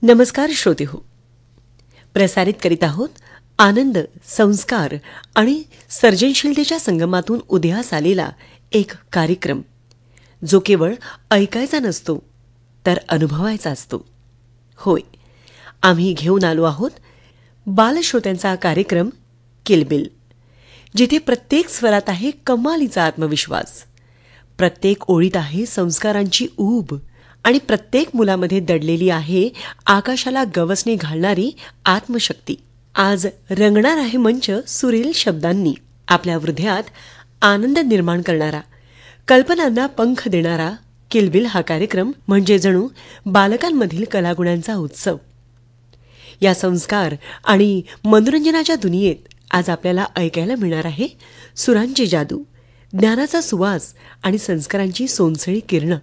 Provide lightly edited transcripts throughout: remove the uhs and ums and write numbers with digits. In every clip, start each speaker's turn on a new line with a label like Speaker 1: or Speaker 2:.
Speaker 1: नमस्कार श्रोतेहो, प्रसारित करीत आहोत आनंद, संस्कार आणि सर्जनशीलतेच्या संगमातून उदयास आलेला एक कार्यक्रम, जो केवळ ऐकायचा नसतो तर अनुभवायचा असतो. होय, आम्ही घेऊन आलो आहोत बालश्रोत्यांचा कार्यक्रम किलबिल, जिथे प्रत्येक स्वरात आहे कमालीचा आत्मविश्वास, प्रत्येक ओळीत आहे संस्कारांची ऊब आणि प्रत्येक मुलामध्ये दडलेली आहे आकाशाला गवसणी घालणारी आत्मशक्ती. आज रंगणार आहे मंच सुरेल शब्दांनी. आपल्या हृदयात आनंद निर्माण करणारा, कल्पनांना पंख देणारा किलबिल हा कार्यक्रम म्हणजे जणू बालकांमधील कलागुणांचा उत्सव. या संस्कार आणि मनोरंजनाच्या दुनियेत आज आपल्याला ऐकायला मिळणार आहे सुरांची जादू, ज्ञानाचा सुवास आणि संस्कारांची सोनसळी किरणं.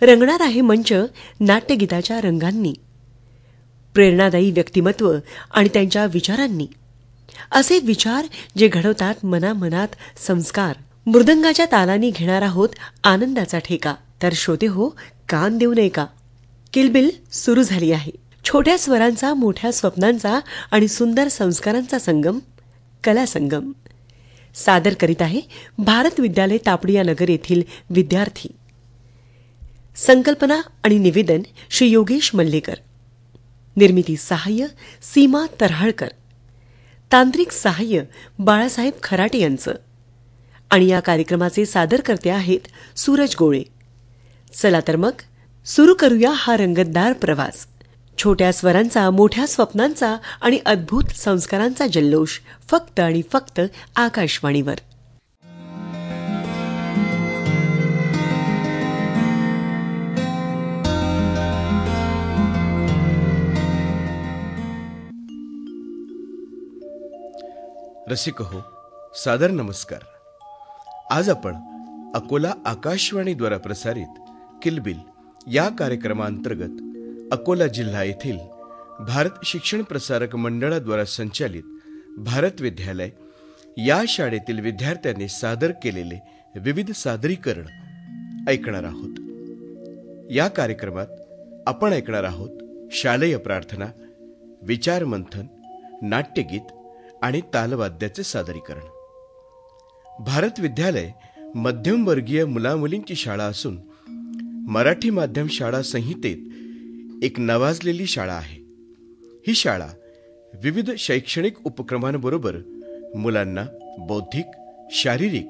Speaker 1: रंगणार आहे मंच नाट्यगीताच्या रंगांनी, प्रेरणादायी व्यक्तिमत्व आणि त्यांच्या विचारांनी. असे विचार जे घडवतात मनामनात संस्कार. मृदंगाच्या तालांनी घेणार आहोत आनंदाचा ठेका. तर श्रोते हो, कान देऊ नये का? किलबिल सुरू झाली आहे. छोट्या स्वरांचा, मोठ्या स्वप्नांचा आणि सुंदर संस्कारांचा संगम, कला संगम. सादर करीत आहे भारत विद्यालय तापडिया नगर येथील विद्यार्थी. संकल्पना आणि निवेदन श्री योगेश मल्लेकर. निर्मिती सहाय्य सीमा तरहाळकर. तांत्रिक सहाय्य बाळासाहेब खराटे यांचं. आणि या कार्यक्रमाचे सादरकर्ते आहेत सूरज गोळे. चला तर मग सुरू करूया हा रंगतदार प्रवास. छोट्या स्वरांचा, मोठ्या स्वप्नांचा आणि अद्भुत संस्कारांचा जल्लोष, फक्त आणि फक्त आकाशवाणीवर.
Speaker 2: रसिक हो, सादर नमस्कार. आज आपण अकोला आकाशवाणीद्वारा प्रसारित किलबिल या कार्यक्रमांतर्गत अकोला जिल्हा येथील भारत शिक्षण प्रसारक मंडळाद्वारा संचालित भारत विद्यालय या शाळेतील विद्यार्थ्यांनी सादर केलेले विविध सादरीकरण ऐकणार आहोत. या कार्यक्रमात आपण ऐकणार आहोत शालेय प्रार्थना, विचारमंथन, नाट्यगीत आणि तालवाद्याचे सादरीकरण. भारत विद्यालय मध्यमवर्गीय मुलामुलींची शाळा असून मराठी माध्यम शाळा संहितेत एक नावाजलेली शाळा आहे. ही शाळा विविध शैक्षणिक उपक्रमांबरोबर मुलांना बौद्धिक, शारीरिक,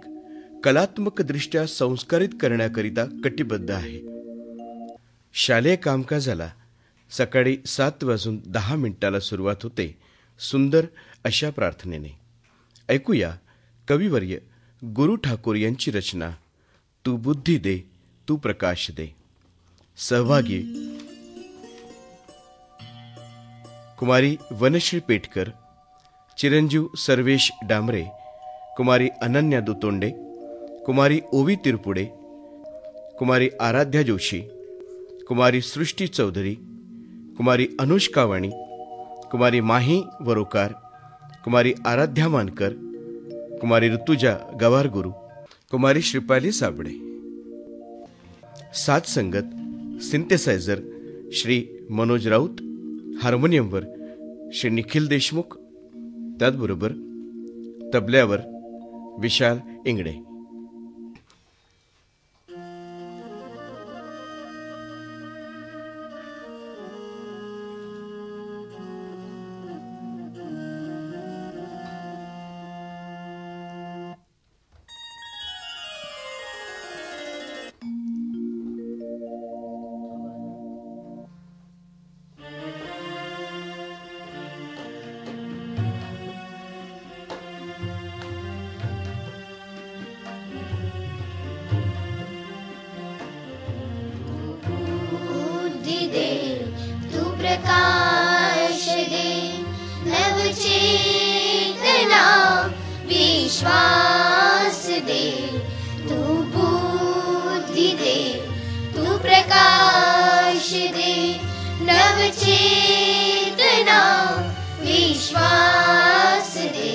Speaker 2: कलात्मकदृष्ट्या संस्कारित करण्याकरिता कटिबद्ध आहे. शालेय कामकाजाला सकाळी 7:10 सुरुवात होते सुंदर अशा प्रार्थनेने. ऐकूया कविवर्य गुरु ठाकूर यांची रचना तू बुद्धी दे, तू प्रकाश दे. सहभागी कुमारी वनश्री पेटकर, चिरंजीव सर्वेश डांबरे, कुमारी अनन्या दुतोंडे, कुमारी ओवी तिरपुडे, कुमारी आराध्या जोशी, कुमारी सृष्टी चौधरी, कुमारी अनुष्का वाणी, कुमारी माही वरोकार, कुमारी आराध्या मानकर, कुमारी ऋतुजा गवारगुरु, कुमारी श्रीपाली साबळे. साथ संगत सिंथेसायझर श्री मनोज राऊत, हार्मोनियमवर श्री निखिल देशमुख, त्याचबरोबर तबल्यावर विशाल इंगडे.
Speaker 3: प्रकाश दे, नवचेतना विश्वास दे, तू बुद्धि दे, तू प्रकाश दे, नवचेतना विश्वास दे.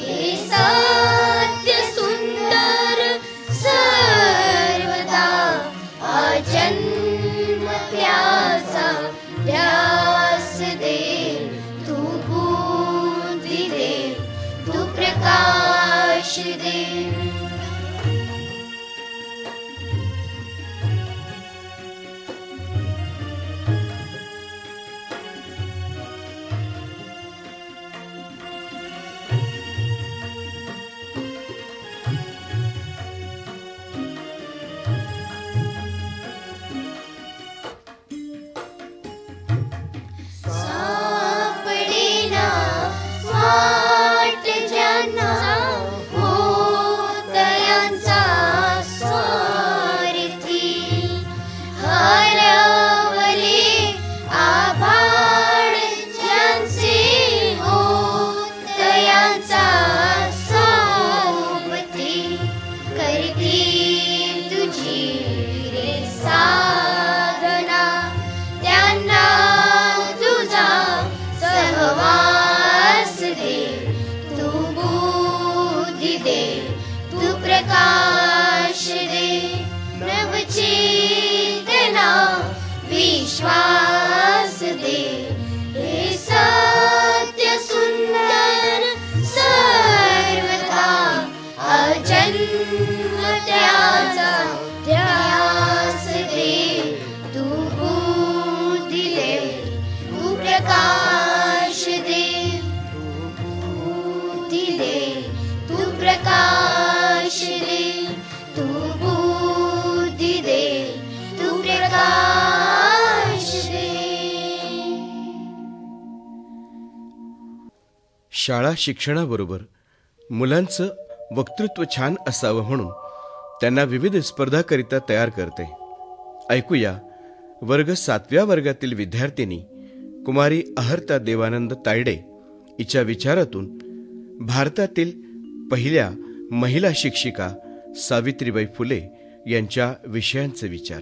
Speaker 3: हे सत्य सुंदर सर्वदा जन्म त्याचा ध्यास
Speaker 2: शाळा शिक्षणाबरोबर मुलांचं वक्तृत्व छान असावं म्हणून त्यांना विविध स्पर्धाकरिता तयार करते. ऐकूया वर्ग 7व्या वर्गातील विद्यार्थिनी कुमारी अहर्ता देवानंद तायडे हिच्या विचारातून भारतातील पहिल्या महिला शिक्षिका सावित्रीबाई फुले यांच्या विषयांचे विचार.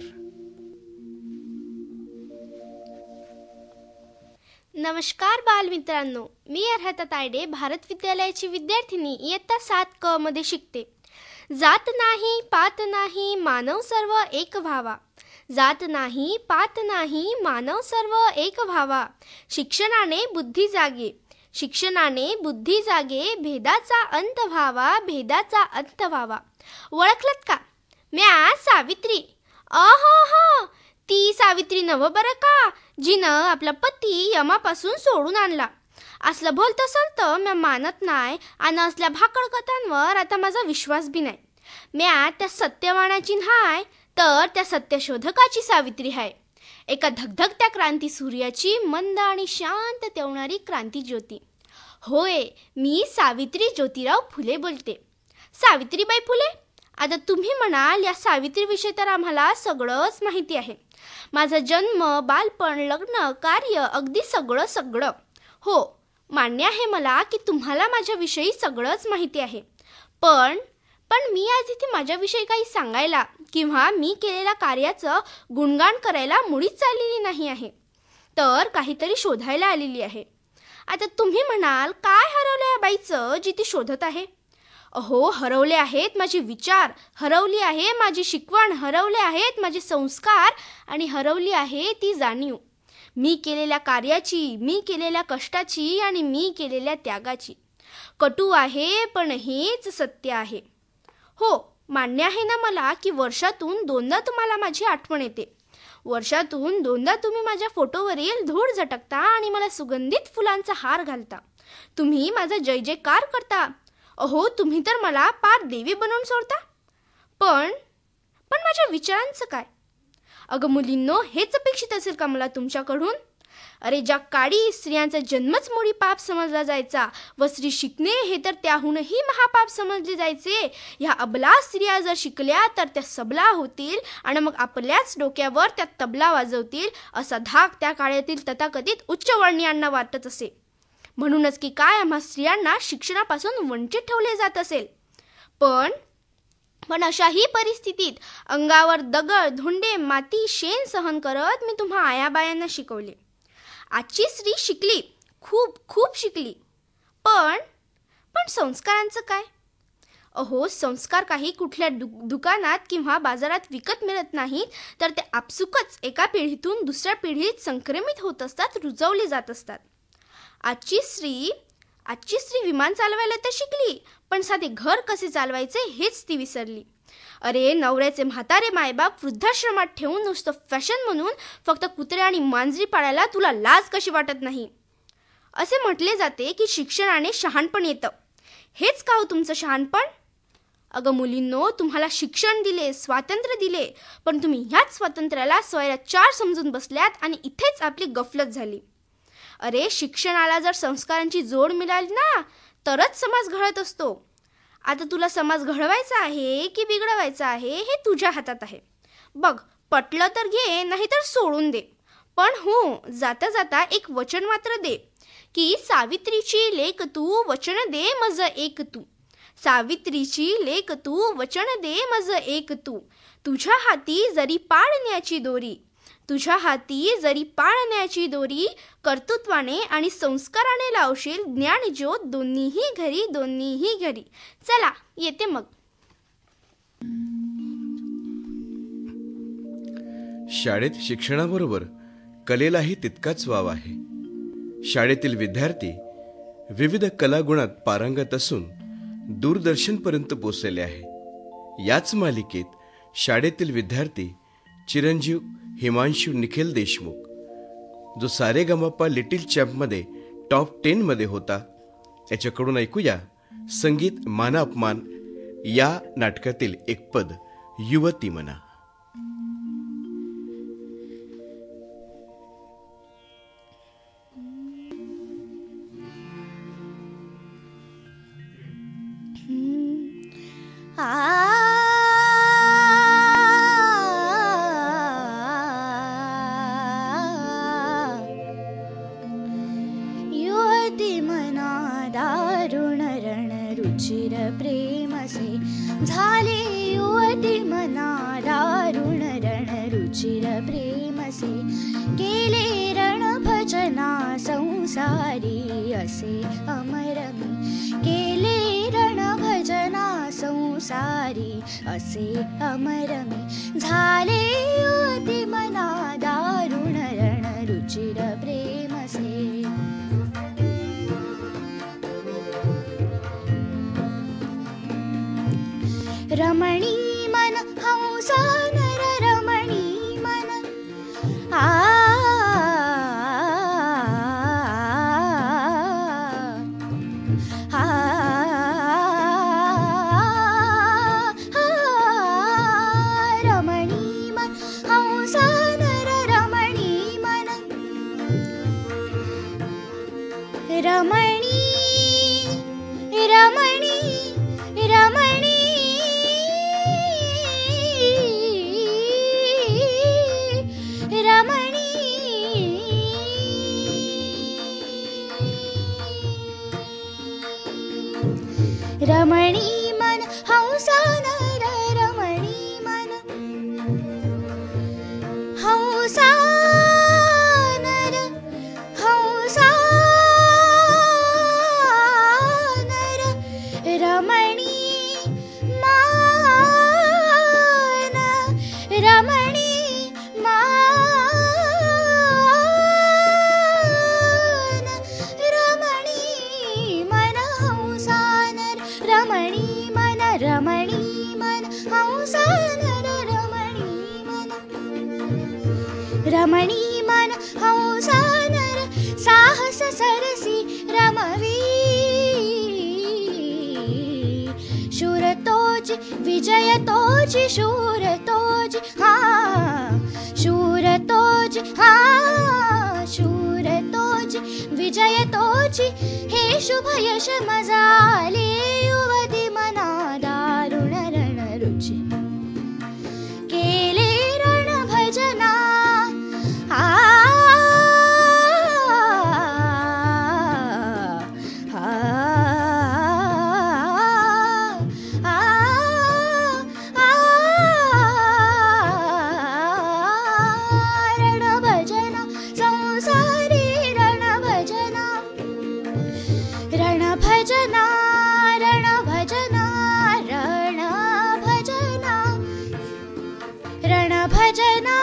Speaker 4: नमस्कार बालमित्रांनो, मी अर्हता तायडे भारत विद्यालयाची विद्यार्थिनी इयत्ता 7 क मध्ये शिकते. जात नाही पात नाही मानव सर्व एक व्हावा. जात नाही पात नाही मानव सर्व एक व्हावा. शिक्षणाने बुद्धी जागे, शिक्षणाने बुद्धी जागे. भेदाचा अंत व्हावा, भेदाचा अंत व्हावा. ओळखलत का? म्या सावित्री. अहो, ती सावित्री नव बरं का, जिनं आपला पती यमापासून सोडून आणला. असलं बोलत सलत म्या मानत नाही आणि असल्या भाकड कथांवर आता माझा विश्वास बी नाही. म्या त्या सत्यवानाची नाही तर त्या सत्यशोधकाची सावित्री आहे. एका धगधगत्या क्रांती सूर्याची मंद आणि शांत तेवणारी क्रांती ज्योती. होय, मी सावित्री ज्योतिराव फुले बोलते. सावित्रीबाई फुले. आता तुम्ही म्हणाल, या सावित्रीविषयी तर आम्हाला सगळंच माहिती आहे. माझा जन्म, बालपण, लग्न, कार्य, अगदी सगळं. हो, मान्य आहे मला की तुम्हाला माझ्याविषयी सगळंच माहिती आहे. पण मी आज इथे माझ्याविषयी काही सांगायला किंवा मी केलेल्या कार्याचं गुणगान करायला मुळीच चाललेली नाही आहे, तर काहीतरी शोधायला आलेली आहे. आता तुम्ही म्हणाल, काय हरवलं या बाईचं जी ती शोधत आहे? अहो, हरवले आहेत माझे विचार, हरवली आहे माझी शिकवण, हरवले आहेत माझे संस्कार आणि हरवली आहे ती जाणीव. मी केलेल्या कार्याची, मी केलेल्या कष्टाची आणि मी केलेल्या त्यागाची. कटू आहे पण हेच सत्य आहे. हो, मान्य आहे ना मला की वर्षातून 2दा तुम्हाला माझी आठवण येते. वर्षातून 2दा तुम्ही माझ्या फोटोवरील धूळ झटकता आणि मला सुगंधित फुलांचा हार घालता. तुम्ही माझा जय जयकार करता. अहो, तुम्ही तर मला पार देवी बनवून सोडता. पण माझ्या विचारांचं काय? अगं मुलींनो, हेच अपेक्षित असेल का मला तुमच्याकडून? अरे, ज्या काळी स्त्रियांचा जन्मच मुळी पाप समजला जायचा व स्त्री शिकणे हे तर त्याहूनही महापाप समजले जायचे, ह्या अबला स्त्रिया जर शिकल्या तर त्या सबला होतील आणि मग आपल्याच डोक्यावर त्या तबला वाजवतील, असा धाक त्या काळातील तथाकथित उच्चवर्णीयांना वाटत असे. म्हणूनच की काय आम्हा स्त्रियांना शिक्षणापासून वंचित ठेवले जात असेल. पण अशाही परिस्थितीत अंगावर दगड, धुंडे, माती, शेण सहन करत मी तुम्हा आयाबायांना शिकवले. आजची स्त्री शिकली, खूप शिकली. पण संस्कारांचं काय? अहो, संस्कार काही कुठल्या दुकानात किंवा बाजारात विकत मिळत नाहीत, तर ते आपसुकच एका पिढीतून दुसऱ्या पिढीत संक्रमित होत असतात, रुजवले जात असतात. आजची स्त्री विमान चालवायला तर शिकली, पण साधे घर कसे चालवायचे हेच ती विसरली. अरे, नवऱ्याचे म्हातारे मायबाप वृद्धाश्रमात ठेवून नुसतं फॅशन म्हणून फक्त कुत्रे आणि मांजरी पाळायला तुला लाज कशी वाटत नाही? असे म्हटले जाते की शिक्षणाने शहाणपण येतं. हेच का हो तुमचं शहाणपण? अगं मुलींनो, तुम्हाला शिक्षण दिले, स्वातंत्र्य दिले, पण तुम्ही ह्याच स्वातंत्र्याला स्वैराचार समजून बसल्यात आणि इथेच आपली गफलत झाली. अरे, शिक्षणाला जर संस्कारांची जोड मिळाली ना, तरच समाज घडत असतो. आता तुला समाज घडवायचा आहे की बिघडवायचा आहे हे तुझ्या हातात आहे. बघ, पटलं तर घे, नाही तर सोडून दे. पण हो, जाता जाता एक वचन मात्र दे की सावित्रीची लेक तू, वचन दे मज एक तू. सावित्रीची लेक तू, वचन दे मज एक तू. तुझ्या हाती जरी पाळण्याची दोरी, तुझ्या हाती जरी पाळण्याची दोरी, कर्तृत्वाने आणि संस्काराने लावशील ज्ञानज्योत दोन्हीही घरी. चला, येते मग.
Speaker 2: शाळेत शिक्षणाबरोबर कलेलाही तितकाच वाव आहे. शाळेतील विद्यार्थी विविध कलागुणात पारंगत असून दूरदर्शनपर्यंत पोचलेले आहे. याच मालिकेत शाळेतील विद्यार्थी चिरंजीव हिमांशू निखिल देशमुख, जो सारेगमपा लिटिल चॅम्पमध्ये टॉप 10 मध्ये होता, याच्याकडून ऐकूया संगीत माना अपमान या नाटकातील एक पद, युवती मना.
Speaker 3: युवती मना दारुण रण रुचिर प्रेमसे झाले युवती मना दारुण रण रुचिर प्रेमसे केले रण भजना संसारी असे अमरमी केले रण भजना संसारी असे अमरमी झाले युवती मना दारुण रण रुचिर प्रेमसे रमणी मन हंसा नर रमणी मन रमणी मन हंसा नर रमणी मन रमणी रमणी रमणी रमणी मन हंसा नर रमणी मन हंसा नर हंसा नर रमणी मान रमणी मान रमणी मन हंसा रमणी मन रमणी मन हंसा नर रमणी मन रमणी मन हंसा नर साहस सरसी रमवी शूर तोच विजय तोच शूर तोच शूर तोच शूर तोच विजय तोच हे शुभ यश मजाले युवती मना दारुण रण रुचि केले रण भजना रण भजना संसारी रण भजना रण भजना रण भजना रण भजना रण भजना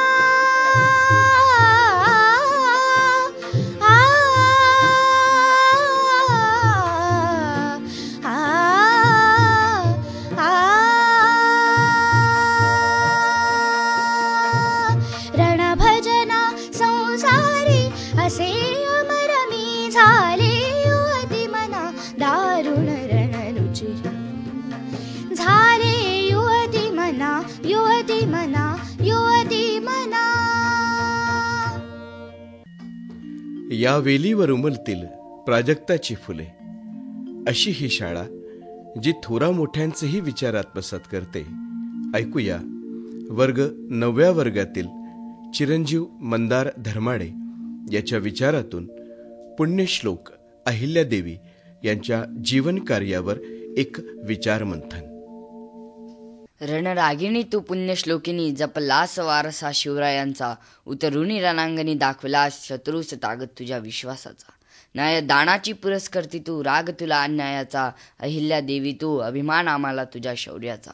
Speaker 3: रण भजना संसारी असे अमरमी झाले युवती मना दारुण रण रुचिर झाले युवती मना युवती मना युवती मना
Speaker 2: या वेलीवर उमलतील प्राजक्ताची फुले अशी ही शाळा जी थोरा मोठ्यांचेही विचार आत्मसात करते. ऐकूया वर्ग 9व्या वर्गातील चिरंजीव मंदार धर्माडे याच्या विचारातून पुण्यश्लोक अहिल्यादेवी यांच्या जीवन कार्यावर एक विचार मंथन.
Speaker 5: रणरागिणी तू पुण्यश्लोकिनी जपलास वारसा शिवरायांचा उतरुणी रणांगणी दाखवलास शत्रूस तागत तुझ्या विश्वासाचा न्याय दानाची पुरस्कर्ती तू राग तुला अन्यायाचा अहिल्यादेवी तू अभिमान आम्हाला तुझ्या शौर्याचा.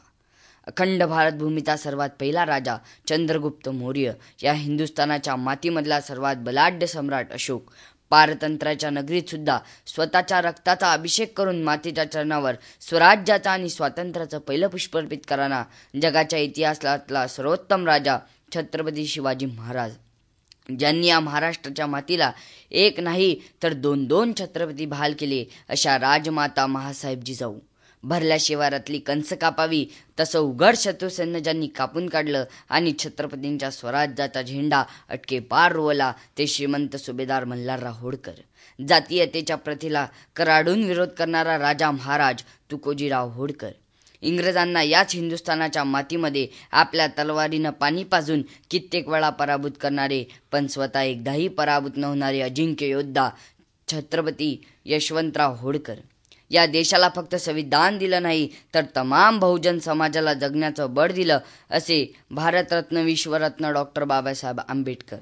Speaker 5: अखंड भारतभूमीचा सर्वात पहिला राजा चंद्रगुप्त मौर्य या हिंदुस्थानाच्या मातीमधला सर्वात बलाढ्य सम्राट अशोक पारतंत्र्याच्या नगरीत सुद्धा स्वतःच्या रक्ताचा अभिषेक करून मातेच्या चरणावर स्वराज्याचा आणि स्वातंत्र्याचं पहिलं पुष्प अर्पित कराना जगाच्या इतिहासातला सर्वोत्तम राजा छत्रपती शिवाजी महाराज, ज्यांनी या महाराष्ट्राच्या मातीला एक नाही तर 2-2 छत्रपती बहाल केले अशा राजमाता महासाहेब जिजाऊ. भरल्या शिवारातली कंस कापावी तसं उघड शत्रुसैन्य ज्यांनी कापून काढलं आणि छत्रपतींच्या स्वराज्याचा झेंडा अटके पार रोवला ते श्रीमंत सुभेदार मल्हारराव होळकर. जातीयतेच्या प्रथेला कराडून विरोध करणारा राजा महाराज तुकोजीराव होळकर. इंग्रजांना याच हिंदुस्थानाच्या मातीमध्ये आपल्या तलवारीनं पाणी पाजून कित्येक वेळा पराभूत करणारे, पण स्वतः एकदाही पराभूत न होणारे अजिंक्य योद्धा छत्रपती यशवंतराव होळकर या देशाला फक्त संविधान दिलं नाही तर तमाम बहुजन समाजाला जगण्याचं बळ दिलं, असे भारतरत्न विश्वरत्न डॉक्टर बाबासाहेब आंबेडकर.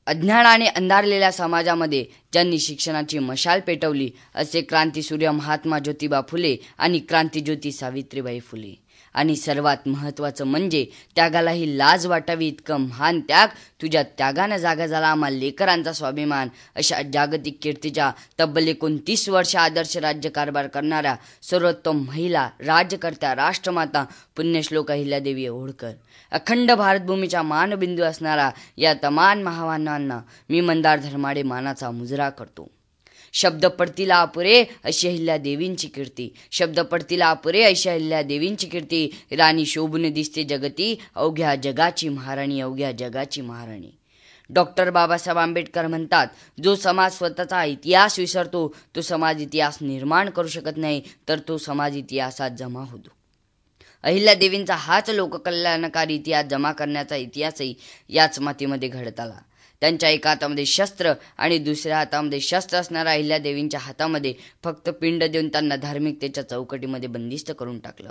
Speaker 5: अज्ञानाने अंधारलेल्या समाजामध्ये ज्यांनी शिक्षणाची मशाल पेटवली असे क्रांतीसूर्य महात्मा ज्योतिबा फुले आणि क्रांतीज्योती सावित्रीबाई फुले. आणि सर्वात महत्त्वाचं म्हणजे त्यागालाही लाज वाटावी इतकं महान त्याग, तुझ्या त्यागानं जागा झाला आम्हा लेकरांचा स्वाभिमान, अशा जागतिक कीर्तीच्या तब्बल 29 वर्ष आदर्श राज्यकारभार करणाऱ्या सर्वोत्तम महिला राज्यकर्त्या राष्ट्रमाता पुण्यश्लोक अहिल्यादेवी होळकर, अखंड भारतभूमीच्या मानबिंदू असणारा या तमाम महामानवांना मी मंदार धर्माडे मानाचा मुजरा करतो. शब्द पडतीला अपुरे अशी अहिल्यादेवींची कीर्ती, शब्द पडतीला अपुरे अशी अहिल्यादेवींची कीर्ती, राणी शोभून दिसते जगती, अवघ्या जगाची महाराणी, अवघ्या जगाची महाराणी. डॉक्टर बाबासाहेब आंबेडकर म्हणतात, जो समाज स्वतःचा इतिहास विसरतो तो समाज इतिहास निर्माण करू शकत नाही, तर तो समाज इतिहासात जमा होतो. अहिल्यादेवींचा हाच लोककल्याणकारी इतिहास जमा करण्याचा इतिहासही याच मातीमध्ये घडत आला. त्यांच्या एका हातामध्ये शस्त्र आणि दुसऱ्या हातामध्ये शस्त्र असणाऱ्या अहिल्यादेवींच्या हातामध्ये फक्त पिंड देऊन त्यांना धार्मिकतेच्या चौकटीमध्ये बंदिस्त करून टाकलं.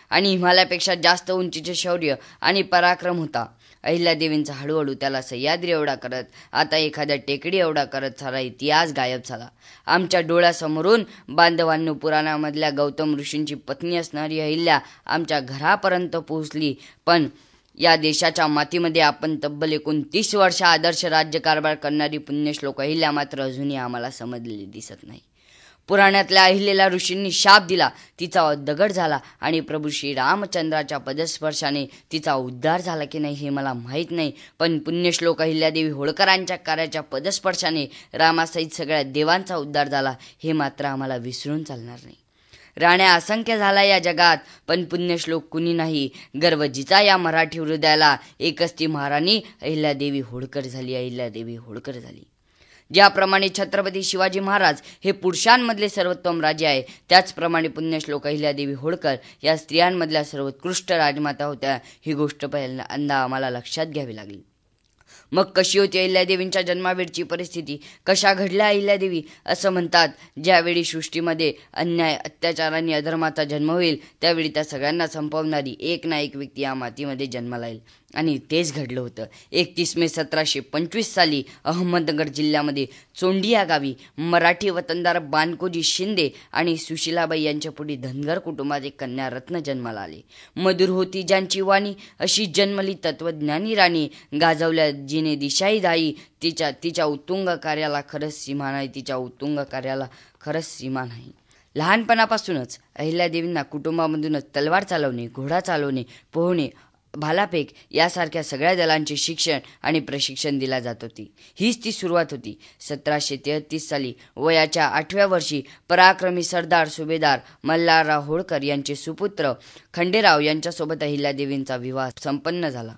Speaker 5: आणि हिमालयापेक्षा जास्त उंचीचे शौर्य आणि पराक्रम होता. अहिल्यादेवींचा हळूहळू त्याला सह्याद्री एवढा करत, आता एखाद्या टेकडी एवढा करत सारा इतिहास गायब झाला. आमच्या डोळ्यासमोरून बांधवांनो पुराणामधल्या गौतम ऋषींची पत्नी असणारी अहिल्या आमच्या घरापर्यंत पोहोचली, पण या देशाच्या मातीमध्ये आपण तब्बल 29 वर्ष आदर्श राज्यकारभार करणारी पुण्यश्लोक अहिल्या मात्र अजूनही आम्हाला समजलेली दिसत नाही. पुराणातल्या अहिल्याला ऋषींनी शाप दिला, तिचा दगड झाला आणि प्रभू श्री रामचंद्राच्या पदस्पर्शाने तिचा उद्धार झाला की नाही हे मला माहीत नाही, पण पुण्यश्लोक अहिल्यादेवी होळकरांच्या कार्याच्या पदस्पर्शाने रामासहित सगळ्या देवांचा उद्धार झाला हे मात्र आम्हाला विसरून चालणार नाही. राण्या असंख्य झाला या जगात, पण पुण्यश्लोक कुणी नाही. गर्व जिचा या मराठी हृदयाला, एकच ती महाराणी अहिल्यादेवी होळकर झाली, अहिल्यादेवी होळकर झाली. ज्याप्रमाणे छत्रपती शिवाजी महाराज हे पुरुषांमधले सर्वोत्तम राजे आहे, त्याचप्रमाणे पुण्यश्लोक अहिल्यादेवी होळकर या स्त्रियांमधल्या सर्वोत्कृष्ट राजमाता होत्या. ही गोष्ट पहिल्यांदा आम्हाला लक्षात घ्यावी लागली. मग कशी होती अहिल्यादेवींच्या जन्मावेळची परिस्थिती, कशा घडल्या अहिल्यादेवी? असं म्हणतात, ज्यावेळी सृष्टीमध्ये अन्याय, अत्याचारांनी अधर्माचा जन्म होईल त्यावेळी त्या सगळ्यांना संपवणारी एक ना एक व्यक्ती या मातीमध्ये जन्माला येईल. आणि तेच घडलं होतं. 31 मे 1725 साली अहमदनगर जिल्ह्यामध्ये चोंडी या गावी मराठी वतनदार बानकोजी शिंदे आणि सुशीलाबाई यांच्या पुढे धनगर कुटुंबात एक कन्या रत्न जन्माला आले. मधुर होती ज्यांची वाणी, अशी जन्मली तत्वज्ञानी राणी, गाजवल्या जिने दिशाई दाई, तिच्या उत्तुंग कार्याला खरंच सीमा नाही, तिच्या उत्तुंग कार्याला खरंच सीमा नाही. लहानपणापासूनच अहिल्यादेवींना कुटुंबामधूनच तलवार चालवणे, घोडा चालवणे, पोहणे, भालाफेक यासारख्या सगळ्या दलांचे शिक्षण आणि प्रशिक्षण दिला जात होती. हीच ती सुरुवात होती. 1733 साली वयाच्या 8व्या वर्षी पराक्रमी सरदार सुभेदार मल्हारराव होळकर यांचे सुपुत्र खंडेराव यांच्यासोबत अहिल्यादेवींचा विवाह संपन्न झाला.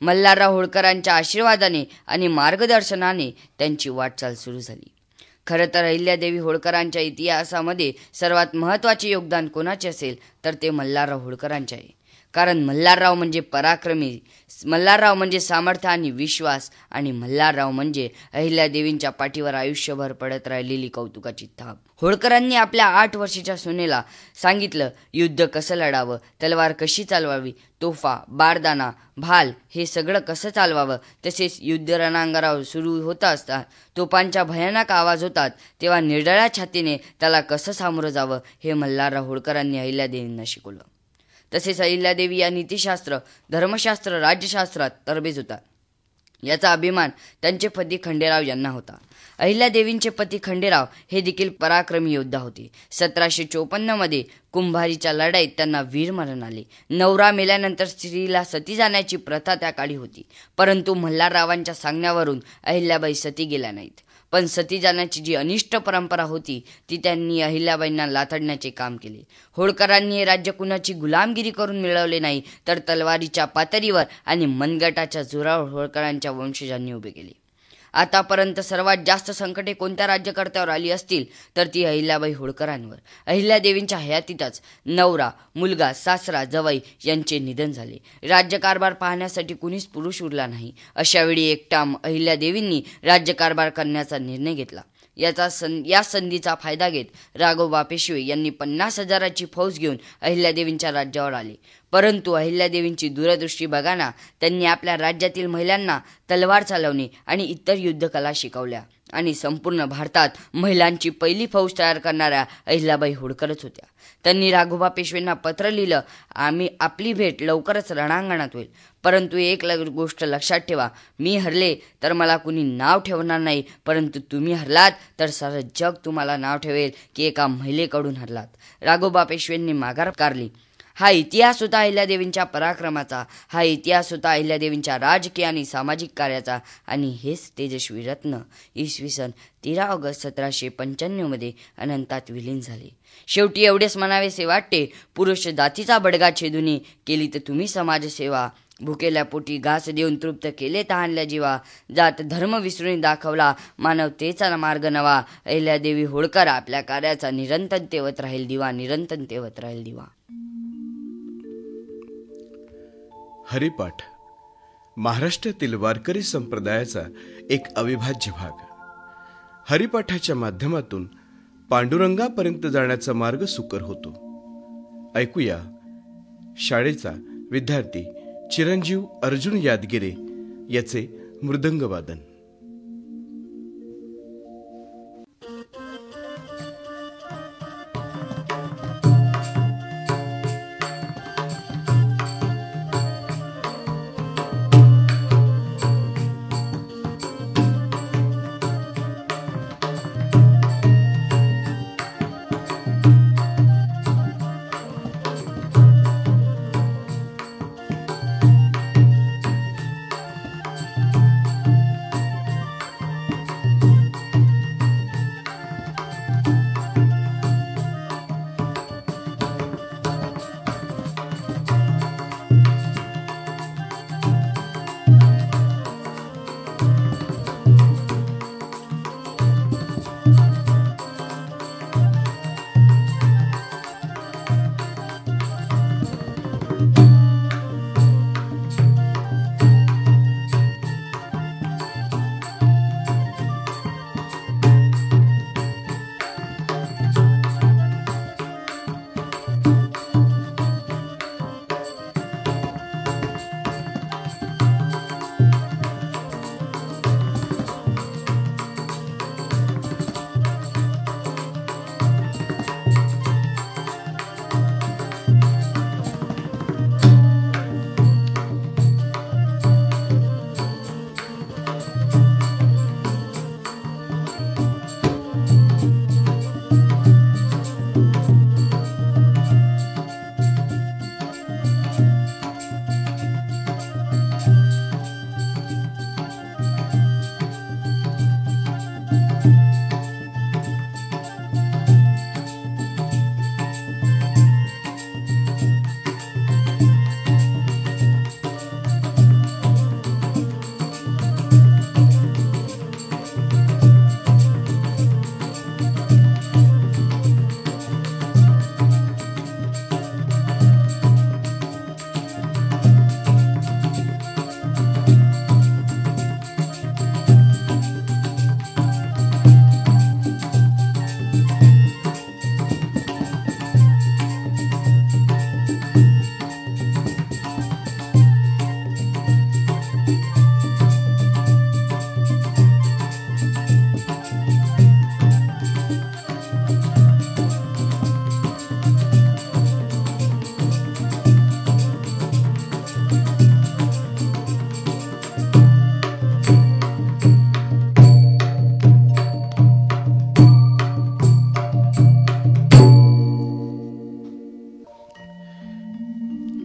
Speaker 5: मल्हारराव होळकरांच्या आशीर्वादाने आणि मार्गदर्शनाने त्यांची वाटचाल सुरू झाली. खरं तर अहिल्यादेवी होळकरांच्या इतिहासामध्ये सर्वात महत्त्वाचे योगदान कोणाचे असेल तर ते मल्हारराव होळकरांचे आहे. कारण मल्हारराव म्हणजे पराक्रमी, मल्हारराव म्हणजे सामर्थ्य आणि विश्वास, आणि मल्हारराव म्हणजे अहिल्यादेवींच्या पाठीवर आयुष्यभर पडत राहिलेली कौतुकाची थाप. होळकरांनी आपल्या 8 वर्षाच्या सुनेला सांगितलं युद्ध कसं लढावं, तलवार कशी चालवावी, तोफा, बारदाना, भाल हे सगळं कसं चालवावं. तसेच युद्ध रणांगणावर सुरू होत असतात तोफांच्या भयानक आवाज होतात तेव्हा निर्डळ्या छातीने त्याला कसं सामोरं जावं हे मल्हारराव होळकरांनी अहिल्यादेवींना शिकवलं. तसेच अहिल्यादेवी या नीतिशास्त्र, धर्मशास्त्र, राज्यशास्त्रात तरबेज होतात. याचा अभिमान त्यांचे पती खंडेराव यांना होता. अहिल्यादेवींचे पती खंडेराव हे देखील पराक्रमी योद्धा होते. 1754 मध्ये कुंभारीच्या लढाईत त्यांना वीरमरण आले. नवरा मेल्यानंतर स्त्रीला सती जाण्याची प्रथा त्या काळी होती, परंतु मल्हाररावांच्या सांगण्यावरून अहिल्याबाई सती गेल्या नाहीत. पण सती जाण्याची जी अनिष्ट परंपरा होती ती त्यांनी अहिल्याबाईंना लाथडण्याचे काम केले. होळकरांनी हे राज्य कुणाची गुलामगिरी करून मिळवले नाही, तर तलवारीच्या पातळीवर आणि मनगटाच्या जोरावर होळकरांच्या वंशजांनी उभे केले. आतापर्यंत सर्वात जास्त संकटे कोणत्या राज्यकर्त्यावर आली असतील तर ती अहिल्याबाई होळकरांवर. अहिल्यादेवींच्या हयातीतच नवरा, मुलगा, सासरा, जावई यांचे निधन झाले. राज्यकारभार पाहण्यासाठी कुणीच पुरुष उरला नाही. अशा वेळी एकटाम अहिल्यादेवींनी राज्यकारभार करण्याचा निर्णय घेतला. या संधीचा फायदा घेत राघोबा पेशवे यांनी 50,000ची फौज घेऊन अहिल्यादेवींच्या राज्यावर आले. परंतु अहिल्यादेवींची दूरदृष्टी बघाना त्यांनी आपल्या राज्यातील महिलांना तलवार चालवणे आणि इतर युद्धकला शिकवल्या आणि संपूर्ण भारतात महिलांची पहिली फौज तयार करणाऱ्या अहिल्याबाई होळकरच होत्या. त्यांनी राघोबा पेशवेंना पत्र लिहिलं, आपली भेट लवकरच रणांगणात होईल, परंतु एक गोष्ट लक्षात ठेवा, मी हरले तर मला कुणी नाव ठेवणार नाही, परंतु तुम्ही हरलात तर सारं जग तुम्हाला नाव ठेवेल की एका महिलेकडून हरलात. राघोबा पेशवेंनी माघार काढली. हा इतिहास होता अहिल्यादेवींच्या पराक्रमाचा, हा इतिहास होता अहिल्यादेवींच्या राजकीय आणि सामाजिक कार्याचा. आणि हेच तेजस्वी रत्न इसवी सन 13 ऑगस्ट 1795 अनंतात विलीन झाले. शेवटी एवढेच म्हणावेसे वाटते, पुरुष जातीचा बडगा छेदुनी केली तर तुम्ही समाजसेवा, भुकेल्या पोटी घास देऊन तृप्त केले तहानल्या जीवा, जात धर्म विसरून दाखवला मानवतेचा मार्ग नवा. अहिल्यादेवी होळकर आपल्या कार्याचा निरंतर तेवत राहील दिवा, निरंतर तेवत राहील दिवा.
Speaker 2: हरिपाठ महाराष्ट्रातील वारकरी संप्रदायाचा एक अविभाज्य भाग. हरिपाठाच्या माध्यमातून पांडुरंगापर्यंत जाण्याचा मार्ग सुकर होतो. ऐकूया शाळेचा विद्यार्थी चिरंजीव अर्जुन यादगिरे याचे मृदंगवादन.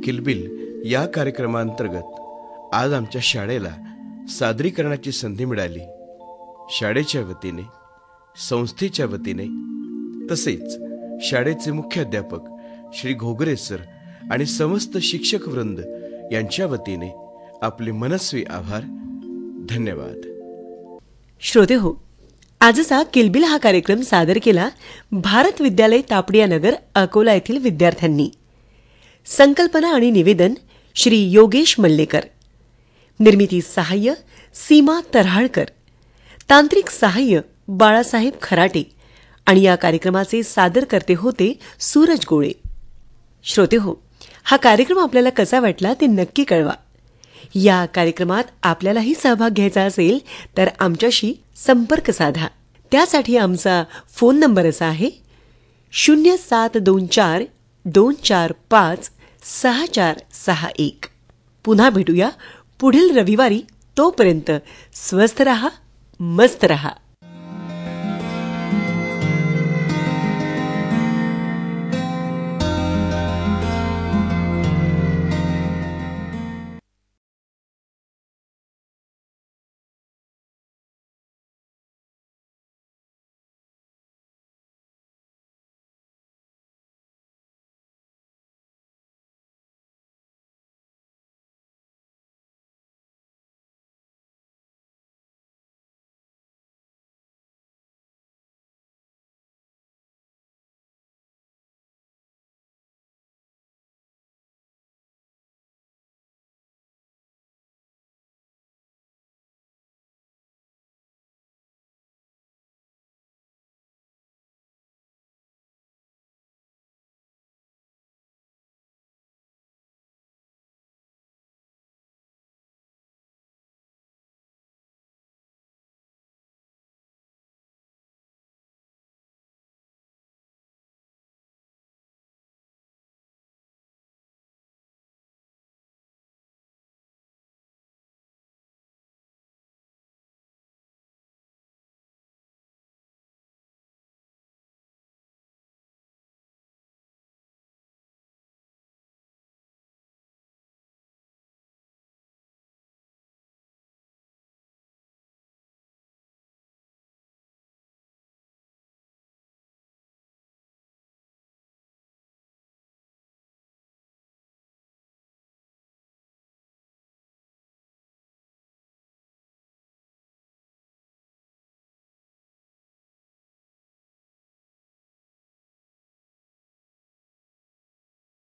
Speaker 2: किलबिल या कार्यक्रमांतर्गत आज आमच्या शाळेला सादरीकरणाची संधी मिळाली. शाळेच्या वतीने, संस्थेच्या वतीने तसेच शाळेचे मुख्याध्यापक श्री घोगरे सर आणि समस्त शिक्षक वृंद यांच्या वतीने आपले मनस्वी आभार. धन्यवाद.
Speaker 1: श्रोते हो, आजचा किलबिल हा कार्यक्रम सादर केला भारत विद्यालय तापडिया नगर अकोला येथील विद्यार्थ्यांनी. संकल्पना आणि निवेदन श्री योगेश मल्लेकर. निर्मिती सहाय्य सीमा तऱ्हाळकर. तांत्रिक सहाय्य बाळासाहेब खराटे. आणि या कार्यक्रमाचे सादर करते होते सूरज गोळे. श्रोते हो, हा कार्यक्रम आपल्याला कसा वाटला ते नक्की कळवा. या कार्यक्रमात आपल्यालाही सहभाग घ्यायचा असेल तर आमच्याशी संपर्क साधा. त्यासाठी आमचा फोन नंबर असा आहे 0724 245 6461. पुन्हा भेटूया पुढील रविवारी. तोपर्यंत स्वस्थ रहा, मस्त रहा.